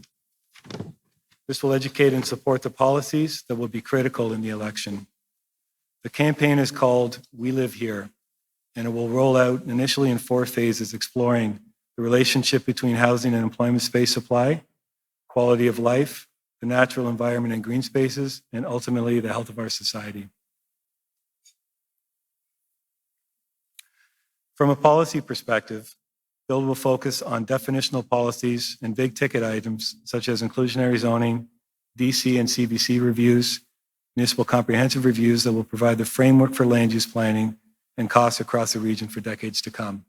This will educate and support the policies that will be critical in the election. The campaign is called We Live Here, and it will roll out initially in 4 phases, exploring the relationship between housing and employment space supply, quality of life, the natural environment and green spaces, and ultimately the health of our society. From a policy perspective, BILD will focus on definitional policies and big ticket items such as inclusionary zoning, DC and CBC reviews, municipal comprehensive reviews that will provide the framework for land use planning and costs across the region for decades to come.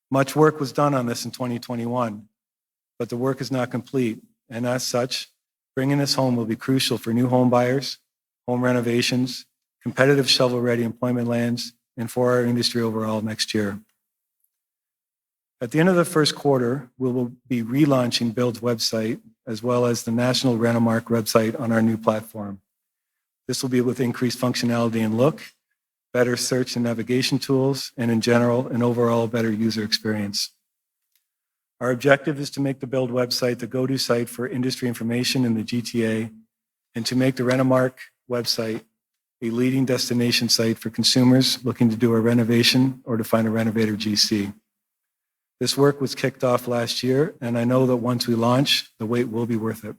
Much work was done on this in 2021, but the work is not complete, and as such, bringing this home will be crucial for new home buyers, home renovations, competitive shovel-ready employment lands, and for our industry overall next year. At the end of the first quarter, we will be relaunching BILD's website as well as the National Renomark website on our new platform. This will be with increased functionality and look, better search and navigation tools, and in general, an overall better user experience. Our objective is to make the BILD website the go-to site for industry information in the GTA and to make the Renomark website a leading destination site for consumers looking to do a renovation or to find a renovator GC. This work was kicked off last year, and I know that once we launch, the wait will be worth it.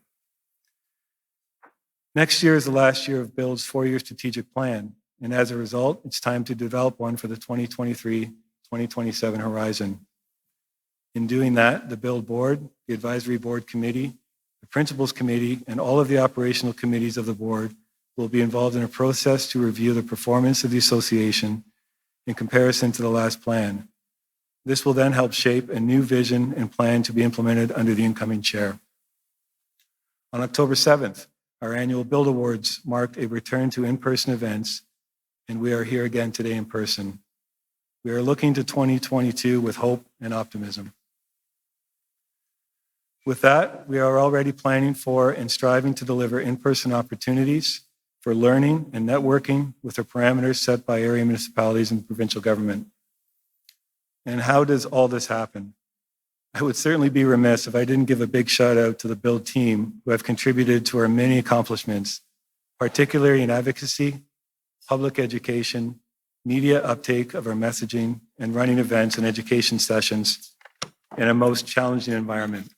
Next year is the last year of BILD's 4-year strategic plan, and as a result, it's time to develop one for the 2023-2027 horizon. In doing that, the BILD board, the advisory board committee, the principals committee, and all of the operational committees of the board will be involved in a process to review the performance of the association in comparison to the last plan. This will then help shape a new vision and plan to be implemented under the incoming chair. On October 7th, our annual BILD Awards marked a return to in-person events, and we are here again today in person. We are looking to 2022 with hope and optimism. With that, we are already planning for and striving to deliver in-person opportunities for learning and networking with the parameters set by area municipalities and provincial government. And how does all this happen? I would certainly be remiss if I didn't give a big shout out to the BILD team who have contributed to our many accomplishments, particularly in advocacy, public education, media uptake of our messaging, and running events and education sessions in a most challenging environment.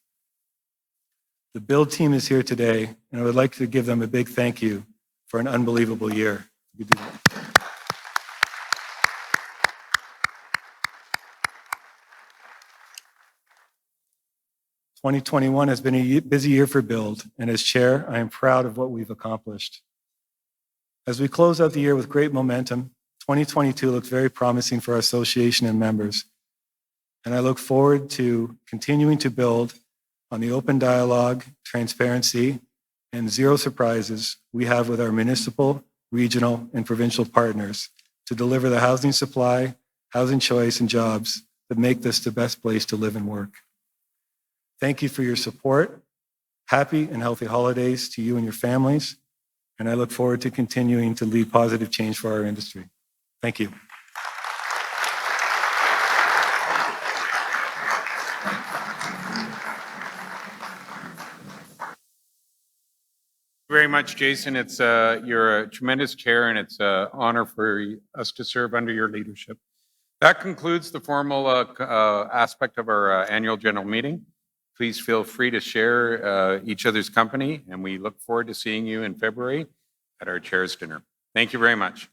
The BILD team is here today, and I would like to give them a big thank you for an unbelievable year. 2021 has been a busy year for BILD, and as chair, I am proud of what we've accomplished. As we close out the year with great momentum, 2022 looks very promising for our association and members. and I look forward to continuing to build on the open dialogue, transparency, and zero surprises we have with our municipal, regional, and provincial partners to deliver the housing supply, housing choice, and jobs that make this the best place to live and work. Thank you for your support. Happy and healthy holidays to you and your families, and I look forward to continuing to lead positive change for our industry. Thank you. Very much, Jason. You're a tremendous chair, and it's an honor for us to serve under your leadership. That concludes the formal aspect of our annual general meeting. Please feel free to share each other's company, and we look forward to seeing you in February at our chair's dinner. Thank you very much.